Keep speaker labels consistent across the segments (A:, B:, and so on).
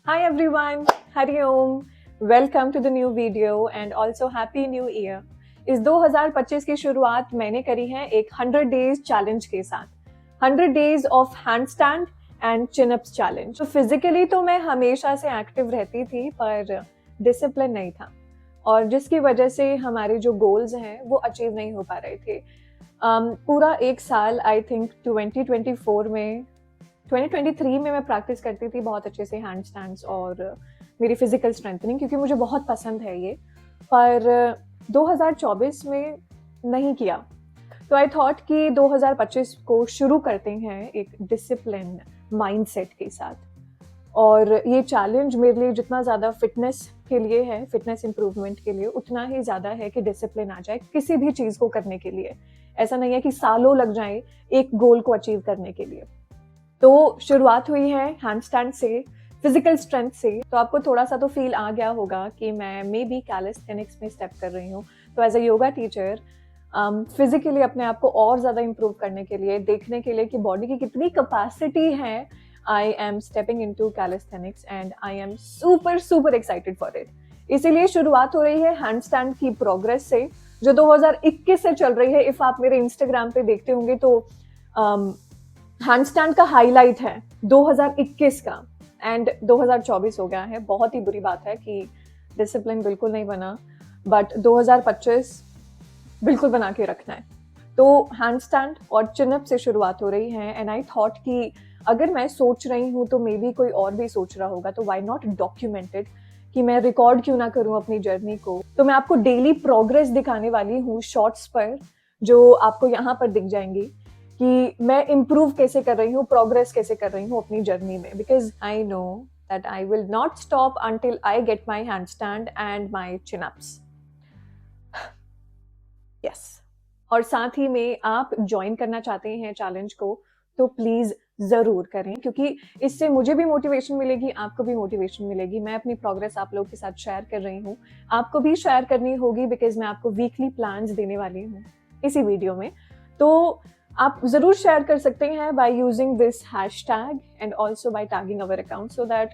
A: Hi everyone, Hari Om. Welcome to the new video and also Happy New Year. इस 2025 की शुरुआत मैंने करी है एक 100 डेज चैलेंज के साथ. 100 days of handstand and chin-ups challenge. तो फिजिकली तो मैं हमेशा से एक्टिव रहती थी पर डिसिप्लिन नहीं था और जिसकी वजह से हमारे जो गोल्स हैं वो अचीव नहीं हो पा रहे थे. पूरा एक साल आई थिंक 2023 में मैं प्रैक्टिस करती थी बहुत अच्छे से हैंड स्टैंड्स और मेरी फिजिकल स्ट्रेंथनिंग, क्योंकि मुझे बहुत पसंद है ये. पर 2024 में नहीं किया. तो आई थॉट कि 2025 को शुरू करते हैं एक डिसिप्लिन माइंडसेट के साथ. और ये चैलेंज मेरे लिए जितना ज़्यादा फिटनेस के लिए है, फिटनेस इंप्रूवमेंट के लिए, उतना ही ज़्यादा है कि डिसिप्लिन आ जाए किसी भी चीज़ को करने के लिए. ऐसा नहीं है कि सालों लग जाए एक गोल को अचीव करने के लिए. तो शुरुआत हुई है हैंडस्टैंड से, फिजिकल स्ट्रेंथ से. तो आपको थोड़ा सा तो फील आ गया होगा कि मैं मे बी कैलिस्थेनिक्स में स्टेप कर रही हूँ. तो as a yoga teacher physically अपने आप को और ज़्यादा इम्प्रूव करने के लिए, देखने के लिए कि बॉडी की कितनी कैपेसिटी है, I am stepping into calisthenics and I am super excited for it. इसीलिए शुरुआत हो रही है हैंडस्टैंड की प्रोग्रेस से, जो 2021 से चल रही है. इफ़ आप मेरे इंस्टाग्राम पे देखते होंगे तो हैंडस्टैंड का हाईलाइट है 2021 का एंड 2024 हो गया है. बहुत ही बुरी बात है कि डिसिप्लिन बिल्कुल नहीं बना, बट 2025 बिल्कुल बना के रखना है. तो हैंडस्टैंड और चिन-अप से शुरुआत हो रही है एंड आई थॉट कि अगर मैं सोच रही हूँ तो मे बी कोई और भी सोच रहा होगा, तो व्हाई नॉट डॉक्यूमेंटेड, कि मैं रिकॉर्ड क्यों ना करूँ अपनी जर्नी को. तो मैं आपको डेली प्रोग्रेस दिखाने वाली हूँ शॉर्ट्स पर, जो आपको यहाँ पर दिख जाएंगी कि मैं इम्प्रूव कैसे कर रही हूँ, प्रोग्रेस कैसे कर रही हूँ अपनी जर्नी में. Because I know that I will not stop until I get my hand stand and my chin-ups. Yes. और साथ ही में आप ज्वाइन करना चाहते हैं चैलेंज को तो प्लीज जरूर करें, क्योंकि इससे मुझे भी मोटिवेशन मिलेगी, आपको भी मोटिवेशन मिलेगी. मैं अपनी प्रोग्रेस आप लोगों के साथ शेयर कर रही हूँ, आपको भी शेयर करनी होगी, बिकॉज मैं आपको वीकली प्लान्स देने वाली हूँ इसी वीडियो में. तो आप जरूर शेयर कर सकते हैं by using this hashtag and also by tagging our account, so that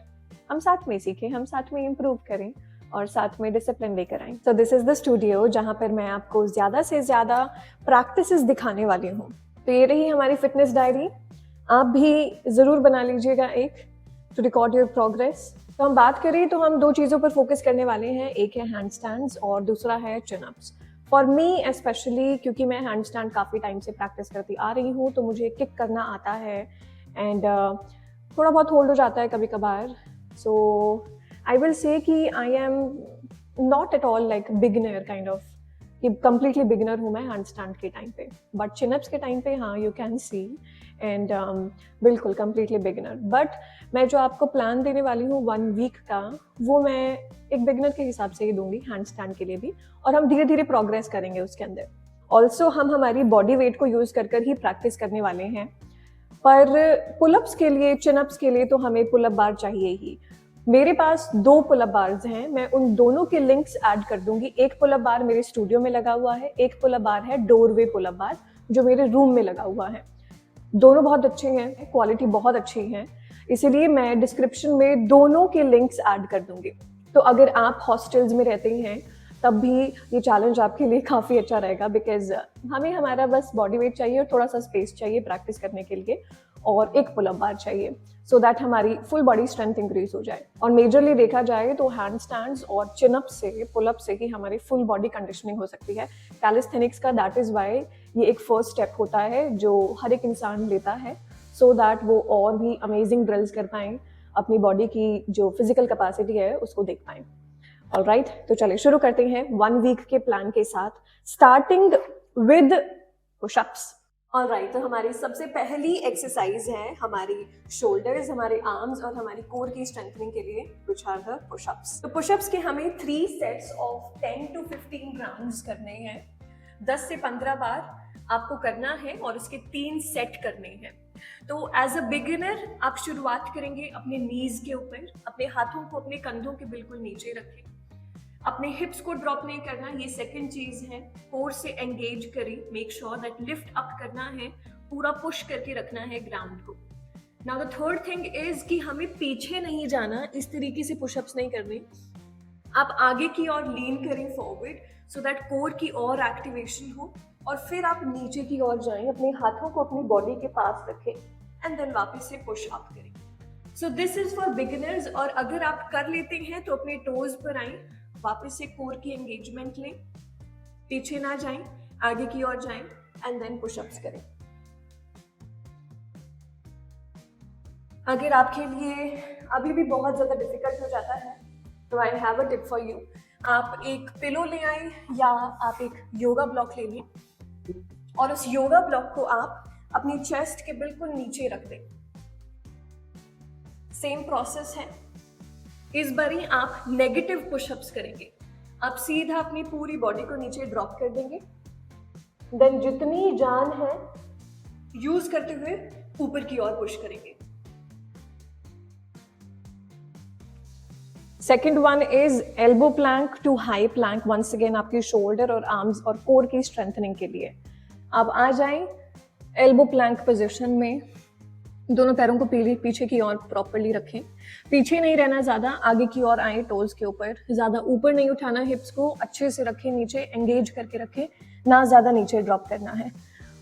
A: हम साथ में सीखें, हम साथ में इम्प्रूव करें और साथ में डिसिप्लिन लेकर आएं. So this is the studio जहाँ पर मैं आपको ज़्यादा से ज़्यादा प्रैक्टिसेस दिखाने वाली हूँ. तो ये रही हमारी फिटनेस डायरी. आप भी ज़रूर बना लीजिएगा एक, टू रिकॉर्ड योर प्रोग्रेस. तो हम बात करें तो हम दो चीज़ों पर फोकस करने वाले हैं, एक है हैंड स्टैंड्स और दूसरा है चिन-अप्स. फॉर मी स्पेशली, क्योंकि मैं हैंड स्टैंड काफ़ी टाइम से प्रैक्टिस करती आ रही हूँ, तो मुझे किक करना आता है एंड थोड़ा बहुत होल्ड हो जाता है कभी कभार. सो आई विल से कि I am not at all like beginner kind of, कि कंप्लीटली बिगिनर हूँ मैं हैंड स्टैंड के टाइम पे, बट चिन-अप्स के टाइम पे हाँ यू कैन सी एंड बिल्कुल कंप्लीटली बिगिनर. बट मैं जो आपको प्लान देने वाली हूँ 1 वीक का, वो मैं एक बिगिनर के हिसाब से ही दूंगी हैंड स्टैंड के लिए भी, और हम धीरे धीरे प्रोग्रेस करेंगे उसके अंदर. ऑल्सो हम हमारी बॉडी वेट को यूज कर कर ही प्रैक्टिस करने वाले हैं. पर पुलअप्स के लिए, चिन-अप्स के लिए तो हमें पुलअप बार चाहिए ही. मेरे पास 2 पुलअप बार्स हैं, मैं उन दोनों के लिंक्स ऐड कर दूंगी. एक पुलअप बार मेरे स्टूडियो में लगा हुआ है, एक पुलअप बार है डोरवे पुलअप बार जो मेरे रूम में लगा हुआ है. दोनों बहुत अच्छे हैं, क्वालिटी बहुत अच्छी है, इसीलिए मैं डिस्क्रिप्शन में दोनों के लिंक्स ऐड कर दूंगी. तो अगर आप हॉस्टल्स में रहते हैं तब भी ये चैलेंज आपके लिए काफ़ी अच्छा रहेगा, बिकॉज हमें हमारा बस बॉडी वेट चाहिए और थोड़ा सा स्पेस चाहिए प्रैक्टिस करने के लिए, और एक पुलअप बार चाहिए, सो दैट हमारी फुल बॉडी स्ट्रेंथ इंक्रीज हो जाए. और मेजरली देखा जाए तो हैंड स्टैंड्स और चिन-अप से, पुलअप से ही हमारी फुल बॉडी कंडीशनिंग हो सकती है कैलिस्थेनिक्स का. दैट इज़ वाई ये एक फर्स्ट स्टेप होता है जो हर एक इंसान लेता है, सो दैट वो और भी अमेजिंग ड्रिल्स कर पाएँ, अपनी बॉडी की जो फिजिकल कैपेसिटी है उसको देख पाएँ. ऑलराइट, तो चलिए शुरू करते हैं 1 वीक के प्लान के साथ, स्टार्टिंग विद पुशअप्स. ऑलराइट, तो हमारी सबसे पहली एक्सरसाइज है हमारी शोल्डर्स, हमारे आर्म्स और हमारी कोर की स्ट्रेंथनिंग के लिए, व्हिच आर द पुशअप्स. तो पुशअप्स के हमें 3 सेट्स ऑफ 10 to 15 राउंड्स करने हैं. 10 से 15 बार आपको करना है और उसके 3 सेट करने हैं. तो एज अ बिगिनर आप शुरुआत करेंगे अपने नीज के ऊपर, अपने हाथों को अपने कंधों के बिल्कुल नीचे रखें, अपने हिप्स को ड्रॉप नहीं करना, ये सेकंड चीज है. कोर से एंगेज करें, make sure that lift up करना है, पूरा पुश करके रखना है ग्राउंड को. Now the third thing is कि हमें पीछे नहीं जाना, इस तरीके से पुशअप्स नहीं करने, आप आगे की ओर लीन करें फॉरवर्ड सो दैट कोर की और एक्टिवेशन हो, और फिर आप नीचे की ओर जाएं, अपने हाथों को अपनी बॉडी के पास रखें एंड देन वापस से पुश अप करें। So this is for beginners. और अगर आप कर लेते हैं तो अपने टोज पर आएं, वापस से कोर की एंगेजमेंट लें, पीछे ना जाएं, आगे की ओर जाएं एंड देन पुशअप्स करें। अगर आपके लिए अभी भी बहुत ज़्यादा डिफिकल्ट हो जाता है तो I have a tip for you. आप एक पिलो ले आए या आप एक योगा ब्लॉक ले लें और उस योगा ब्लॉक को आप अपनी चेस्ट के बिल्कुल नीचे रख दें। सेम प्रोसेस है, इस बारी आप नेगेटिव पुशअप्स करेंगे। आप सीधा अपनी पूरी बॉडी को नीचे ड्रॉप कर देंगे, देन जितनी जान है यूज करते हुए ऊपर की ओर पुश करेंगे। Second one is elbow plank to high plank. Once again आपकी शोल्डर और आर्म्स और कोर की स्ट्रेंथनिंग के लिए आप आ जाएं एल्बो प्लैंक पोजीशन में, दोनों पैरों को पीछे की ओर प्रॉपर्ली रखें, पीछे नहीं रहना ज़्यादा, आगे की ओर आए टोज के ऊपर, ज़्यादा ऊपर नहीं उठाना, हिप्स को अच्छे से रखें, नीचे एंगेज करके रखें, ना ज़्यादा नीचे ड्रॉप करना है,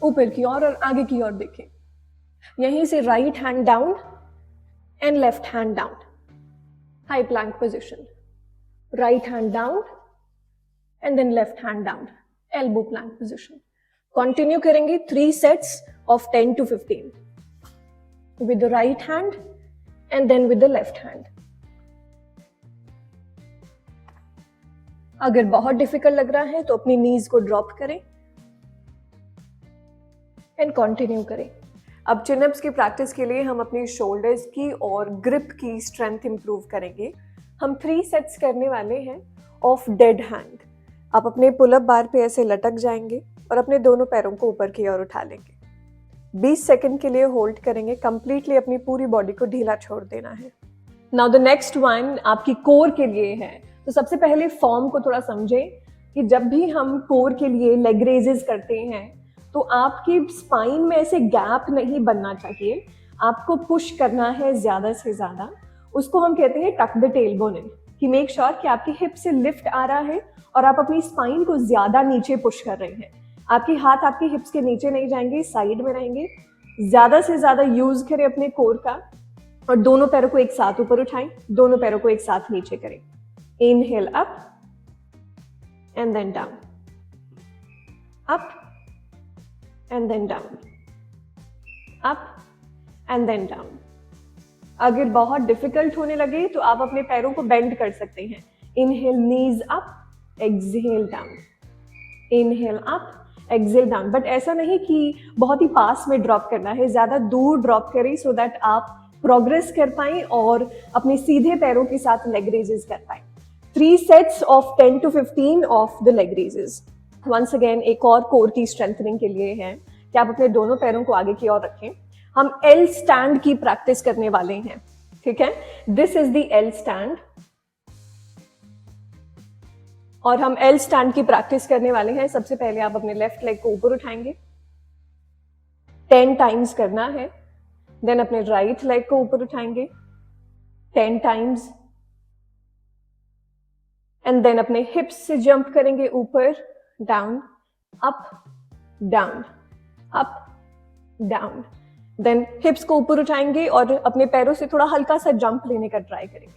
A: ऊपर की ओर और आगे की ओर देखें। यहीं से right hand down and left hand down, high plank position, right hand down and then left hand down, elbow plank position. Continue करेंगे 3 sets of 10 to 15 with the right hand and then with the left hand. अगर बहुत difficult लग रहा है तो अपनी नीज को drop करें एंड कंटिन्यू करें। अब चिनअप्स की प्रैक्टिस के लिए हम अपनी शोल्डर्स की और ग्रिप की स्ट्रेंथ इंप्रूव करेंगे। हम 3 सेट्स करने वाले हैं ऑफ डेड हैंड। आप अपने पुलअप बार पे ऐसे लटक जाएंगे और अपने दोनों पैरों को ऊपर की ओर उठा लेंगे। 20 सेकंड के लिए होल्ड करेंगे, कंप्लीटली अपनी पूरी बॉडी को ढीला छोड़ देना है। नाउ द नेक्स्ट वन आपकी कोर के लिए है। तो सबसे पहले फॉर्म को थोड़ा समझें कि जब भी हम कोर के लिए लेग रेजेस करते हैं तो आपकी स्पाइन में ऐसे गैप नहीं बनना चाहिए, आपको पुश करना है ज़्यादा से ज़्यादा। उसको हम कहते हैं टक द टेल बोन इन, कि मेक श्योर कि आपकी हिप से लिफ्ट आ रहा है और आप अपनी स्पाइन को ज़्यादा नीचे पुश कर रहे हैं। आपके हाथ आपकी हिप्स के नीचे नहीं जाएंगे, साइड में रहेंगे। ज़्यादा से ज़्यादा यूज़ करें अपने कोर का और दोनों पैरों को एक साथ ऊपर उठाएं, दोनों पैरों को एक साथ नीचे करें। Inhale up and then down, up and then down, up and then down. अगर बहुत डिफिकल्ट होने लगे तो आप अपने पैरों को बेंड कर सकते हैं। Inhale knees up, exhale down, inhale up, exhale down. But ऐसा नहीं कि बहुत ही पास में ड्रॉप करना है, ज़्यादा दूर ड्रॉप करें सो दैट आप प्रोग्रेस कर पाएं और अपने सीधे पैरों के साथ लेग रेजेस कर पाएं। 3 sets of 10 to 15 of the leg raises. Once again एक और कोर की स्ट्रेंथनिंग के लिए है कि आप अपने दोनों पैरों को आगे की ओर रखें। हम एल स्टैंड की प्रैक्टिस करने वाले हैं, ठीक है। This is the L stand और हम एल स्टैंड की प्रैक्टिस करने वाले हैं। सबसे पहले आप अपने लेफ्ट लेग को ऊपर उठाएंगे, 10 टाइम्स करना है। देन अपने राइट लेग को ऊपर उठाएंगे 10 टाइम्स एंड देन अपने हिप्स से जंप करेंगे ऊपर, down, up, down, up, down. Then hips को ऊपर उठाएंगे और अपने पैरों से थोड़ा हल्का सा जंप लेने का ट्राई करेंगे।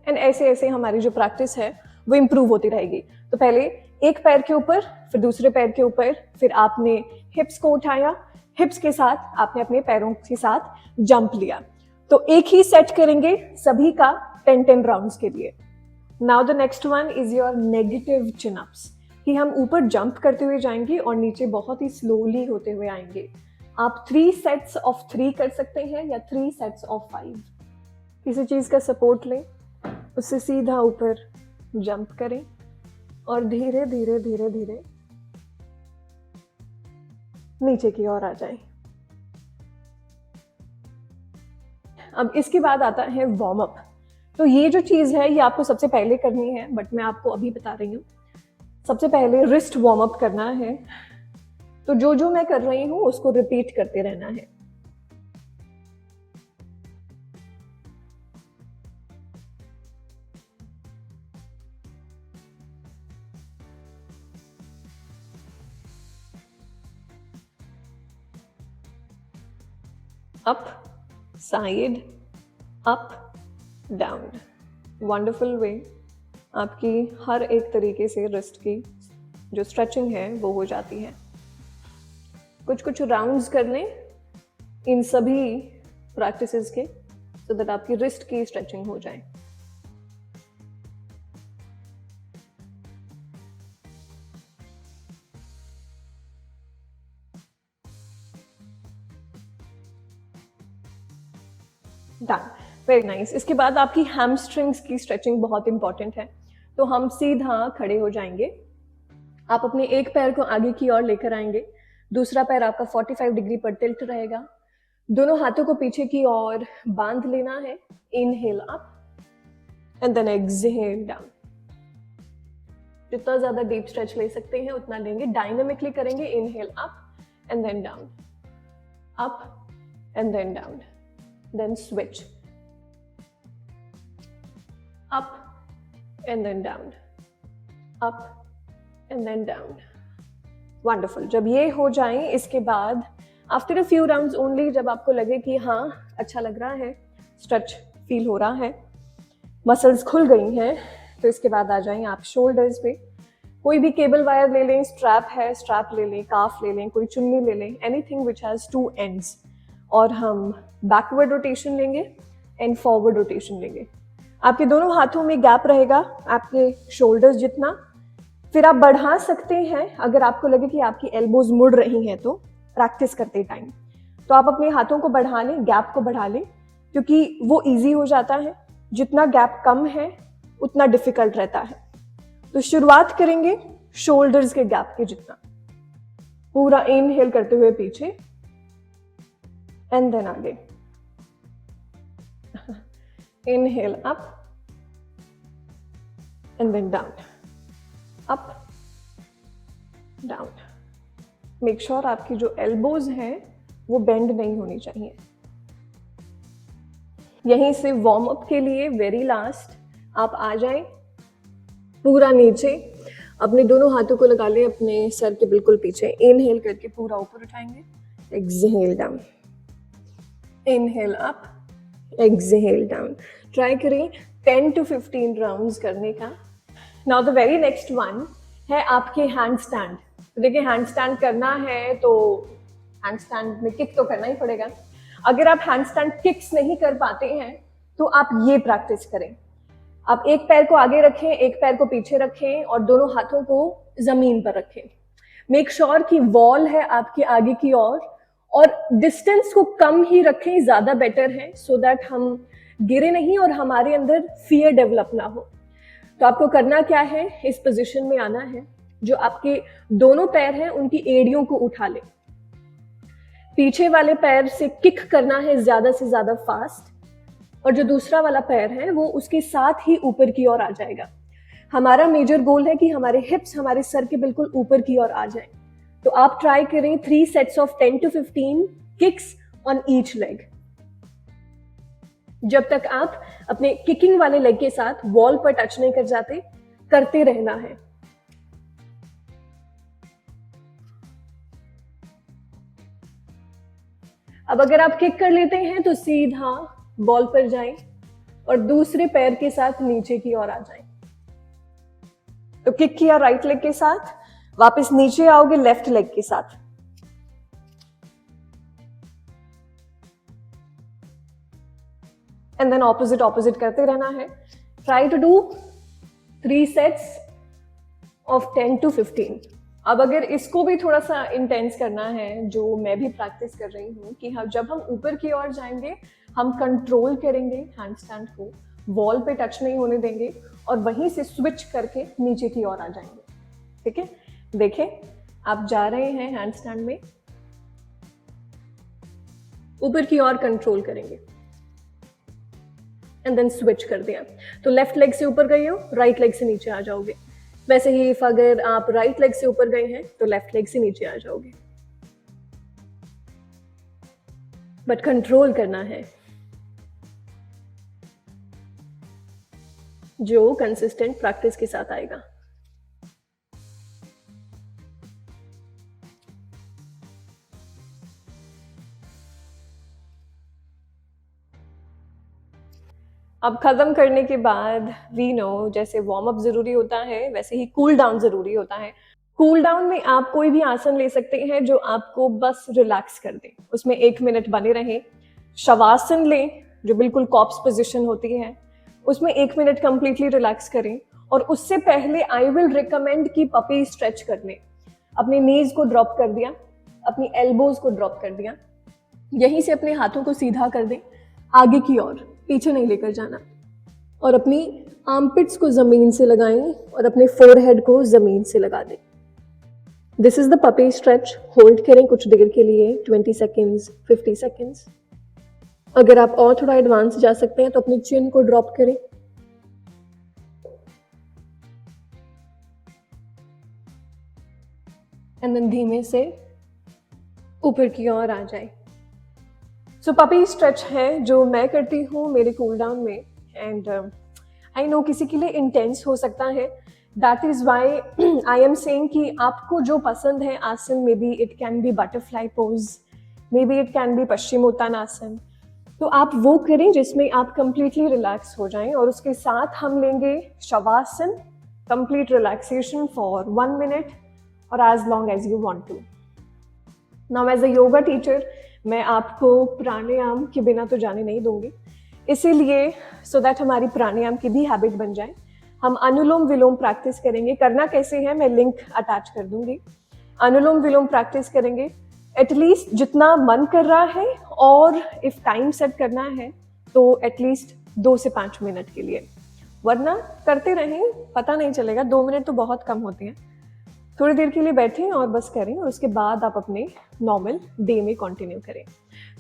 A: एंड ऐसे ऐसे हमारी जो प्रैक्टिस है वो इंप्रूव होती रहेगी। तो पहले एक पैर के ऊपर, फिर दूसरे पैर के ऊपर, फिर आपने हिप्स को उठाया, हिप्स के साथ आपने अपने पैरों के साथ जंप लिया। तो एक ही सेट करेंगे सभी का 10 राउंड्स के लिए। Now the next one is your negative chin ups, कि हम ऊपर जंप करते हुए जाएंगे और नीचे बहुत ही स्लोली होते हुए आएंगे। आप 3 सेट्स ऑफ 3 कर सकते हैं या 3 सेट्स ऑफ 5। किसी चीज का सपोर्ट लें, उससे सीधा ऊपर जंप करें और धीरे धीरे धीरे धीरे नीचे की ओर आ जाएं। अब इसके बाद आता है वार्म अप। तो ये जो चीज है ये आपको सबसे पहले करनी है, बट मैं आपको अभी बता रही हूँ। सबसे पहले रिस्ट वार्म अप करना है, तो जो जो मैं कर रही हूं उसको रिपीट करते रहना है। Up, side, up, down. Wonderful वे आपकी हर एक तरीके से रिस्ट की जो स्ट्रेचिंग है वो हो जाती है। कुछ कुछ राउंड्स कर लें इन सभी प्रैक्टिसेस के, सो दैट आपकी रिस्ट की स्ट्रेचिंग हो जाए। Done, very nice. इसके बाद आपकी हैमस्ट्रिंग्स की स्ट्रेचिंग बहुत इंपॉर्टेंट है। तो हम सीधा खड़े हो जाएंगे, आप अपने एक पैर को आगे की ओर लेकर आएंगे, दूसरा पैर आपका 45 डिग्री पर टिल्ट रहेगा, दोनों हाथों को पीछे की ओर बांध लेना है। Inhale up and then exhale down. जितना ज्यादा डीप स्ट्रेच ले सकते हैं उतना लेंगे। डायनामिकली करेंगे। Inhale up and then down, up and then down, then switch up and then down, up and then down. Wonderful. जब ये हो जाए, इसके बाद after a few rounds only, जब आपको लगे कि हाँ अच्छा लग रहा है, स्ट्रेच फील हो रहा है, मसल्स खुल गई हैं, तो इसके बाद आ जाएं आप शोल्डर्स पे। कोई भी केबल वायर ले लें, स्ट्रैप है स्ट्रैप ले लें, काफ ले लें, कोई चुन्नी ले लें, एनीथिंग विच हैज 2 ends, और हम बैकवर्ड रोटेशन लेंगे एंड फॉरवर्ड रोटेशन लेंगे। आपके दोनों हाथों में गैप रहेगा आपके शोल्डर्स जितना। फिर आप बढ़ा सकते हैं अगर आपको लगे कि आपकी एल्बोज मुड़ रही हैं, तो प्रैक्टिस करते टाइम तो आप अपने हाथों को बढ़ा लें, गैप को बढ़ा लें, क्योंकि वो इजी हो जाता है। जितना गैप कम है उतना डिफिकल्ट रहता है। तो शुरुआत करेंगे शोल्डर्स के गैप के जितना। पूरा इनहेल करते हुए पीछे एंड देन आगे। Inhale up and then down, up down. Make sure आपकी जो एल्बोज हैं वो बेंड नहीं होनी चाहिए। यहीं से वार्म अप के लिए वेरी लास्ट आप आ जाएं पूरा नीचे, अपने दोनों हाथों को लगा लें अपने सर के बिल्कुल पीछे। इनहेल करके पूरा ऊपर उठाएंगे, exhale down, inhale up, exhale down. Try करें 10 to 15 राउंड्स करने का। Now the very next one है आपके हैंड स्टैंड। तो देखिए, हैंड स्टैंड करना है तो हैंड स्टैंड में किक तो करना ही पड़ेगा। अगर आप हैंड स्टैंड किक्स नहीं कर पाते हैं तो आप ये प्रैक्टिस करें। आप एक पैर को आगे रखें, एक पैर को पीछे रखें और दोनों हाथों को जमीन पर रखें। मेक श्योर कि वॉल है आपके आगे की ओर, और डिस्टेंस को कम ही रखें, ज्यादा बेटर है, सो दैट हम गिरे नहीं और हमारे अंदर फियर डेवलप ना हो। तो आपको करना क्या है, इस पोजीशन में आना है। जो आपके दोनों पैर हैं उनकी एड़ियों को उठा ले, पीछे वाले पैर से किक करना है ज्यादा से ज्यादा फास्ट, और जो दूसरा वाला पैर है वो उसके साथ ही ऊपर की ओर आ जाएगा। हमारा मेजर गोल है कि हमारे हिप्स हमारे सर के बिल्कुल ऊपर की ओर आ जाएं। तो आप ट्राई करें 3 sets of 10 to 15 kicks on each leg. जब तक आप अपने किकिंग वाले लेग के साथ वॉल पर टच नहीं कर जाते, करते रहना है। अब अगर आप किक कर लेते हैं तो सीधा बॉल पर जाएं और दूसरे पैर के साथ नीचे की ओर आ जाएं। तो किक किया राइट लेग के साथ, वापस नीचे आओगे लेफ्ट लेग के साथ। एंड देन ऑपोजिट ऑपोजिट करते रहना है। Try to do 3 sets of 10 to 15। अब अगर इसको भी थोड़ा सा इंटेंस करना है, जो मैं भी प्रैक्टिस कर रही हूँ, कि जब हम ऊपर की ओर जाएंगे हम कंट्रोल करेंगे हैंड स्टैंड को, वॉल पे टच नहीं होने देंगे और वहीं से स्विच करके नीचे की ओर आ जाएंगे। ठीक है, देखें आप जा रहे हैं हैंड स्टैंड में, ऊपर की ओर कंट्रोल करेंगे एंड देन स्विच कर दिया। तो लेफ्ट लेग से ऊपर गए हो, राइट लेग से नीचे आ जाओगे।
B: वैसे ही इफ अगर आप राइट लेग से ऊपर गए हैं तो लेफ्ट लेग से नीचे आ जाओगे, बट कंट्रोल करना है, जो कंसिस्टेंट प्रैक्टिस के साथ आएगा। अब खत्म करने के बाद वी नो, जैसे वार्म अप जरूरी होता है वैसे ही कूल डाउन जरूरी होता है। कूल डाउन में आप कोई भी आसन ले सकते हैं जो आपको बस रिलैक्स कर दे, उसमें 1 मिनट बने रहें। शवासन लें जो बिल्कुल कॉप्स पोजिशन होती है, उसमें 1 मिनट कंप्लीटली रिलैक्स करें। और उससे पहले आई विल रिकमेंड कि पपी स्ट्रेच कर लें। अपने नीज को ड्रॉप कर दिया, अपनी एल्बोज को ड्रॉप कर दिया, यहीं से अपने हाथों को सीधा कर दें आगे की ओर, पीछे नहीं लेकर जाना। और अपनी आर्मपिट्स को जमीन से लगाएं और अपने फोरहेड को जमीन से लगा दें। This is the puppy stretch. Hold करें कुछ देर के लिए, 20 सेकेंड्स, 50 सेकेंड्स। अगर आप और थोड़ा एडवांस जा सकते हैं तो अपनी चिन को ड्रॉप करें। एंड देन धीमे से ऊपर की ओर आ जाए। सो पपी स्ट्रेच है जो मैं करती हूँ मेरे कूल डाउन में। एंड आई नो किसी के लिए इंटेंस हो सकता है, that is why I am saying कि आपको जो पसंद है आसन, may be it can be butterfly pose, may be it can be Paschimottanasana, तो आप वो करें जिसमें आप कंप्लीटली रिलैक्स हो जाएं। और उसके साथ हम लेंगे shavasana, complete relaxation for 1 minute और as long as you want to. Now as a yoga teacher मैं आपको प्राणायाम के बिना तो जाने नहीं दूंगी, इसीलिए सो दैट हमारी प्राणायाम की भी हैबिट बन जाए, हम अनुलोम विलोम प्रैक्टिस करेंगे। करना कैसे है मैं लिंक अटैच कर दूंगी। अनुलोम विलोम प्रैक्टिस करेंगे एटलीस्ट जितना मन कर रहा है, और इफ टाइम सेट करना है तो एटलीस्ट 2 से 5 मिनट के लिए, वरना करते रहें पता नहीं चलेगा। 2 मिनट तो बहुत कम होते हैं। थोड़ी देर के लिए बैठें और बस करें, और उसके बाद आप अपने नॉर्मल डे में कंटिन्यू करें।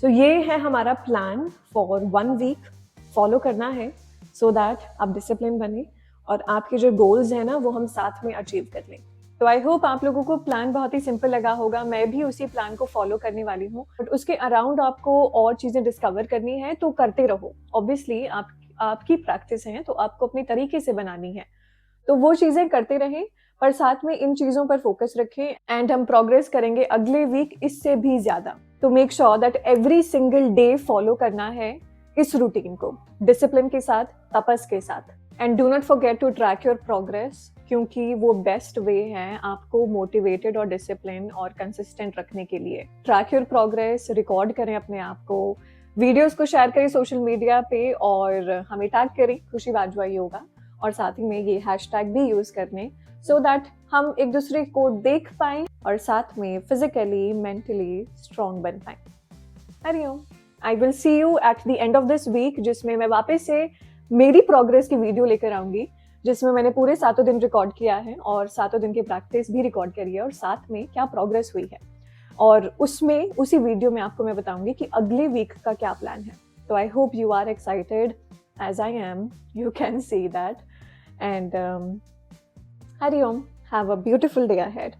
B: सो ये है हमारा प्लान फॉर 1 वीक। फॉलो करना है सो दैट आप डिसिप्लिन बने और आपके जो गोल्स हैं ना वो हम साथ में अचीव कर लें। तो आई होप आप लोगों को प्लान बहुत ही सिंपल लगा होगा। मैं भी उसी प्लान को फॉलो करने वाली हूँ, बट उसके अराउंड आपको और चीज़ें डिस्कवर करनी है तो करते रहो। ऑब्वियसली आपकी प्रैक्टिस है तो आपको अपनी तरीके से बनानी है, तो वो चीज़ें करते रहें, पर साथ में इन चीज़ों पर फोकस रखें। एंड हम प्रोग्रेस करेंगे अगले वीक इससे भी ज़्यादा। तो make sure that every single day follow करना है इस रूटीन को, डिसिप्लिन के साथ, तपस के साथ। And do not forget to track your progress, क्योंकि वो बेस्ट वे है आपको मोटिवेटेड और डिसिप्लिन और कंसिस्टेंट रखने के लिए। ट्रैक योर प्रोग्रेस, रिकॉर्ड करें अपने आप को, वीडियोस को शेयर करें सोशल मीडिया पे और हमें टैग करें खुशी वाजवा योगा, और साथ ही में ये हैशटैग भी यूज करने सो दैट हम एक दूसरे को देख पाएं और साथ में फिजिकली मेंटली स्ट्रॉन्ग बन पाएं। हरिओम। I will see you at the end of this week, जिसमें मैं वापस से मेरी प्रोग्रेस की वीडियो लेकर आऊंगी, जिसमें मैंने पूरे 7 दिन रिकॉर्ड किया है और 7 दिन की प्रैक्टिस भी रिकॉर्ड करी है और साथ में क्या प्रोग्रेस हुई है। और उसमें उसी वीडियो में आपको मैं बताऊंगी कि अगले वीक का क्या प्लान है। तो I hope you are excited as I am, you can see that. And Hari Om, have a beautiful day ahead.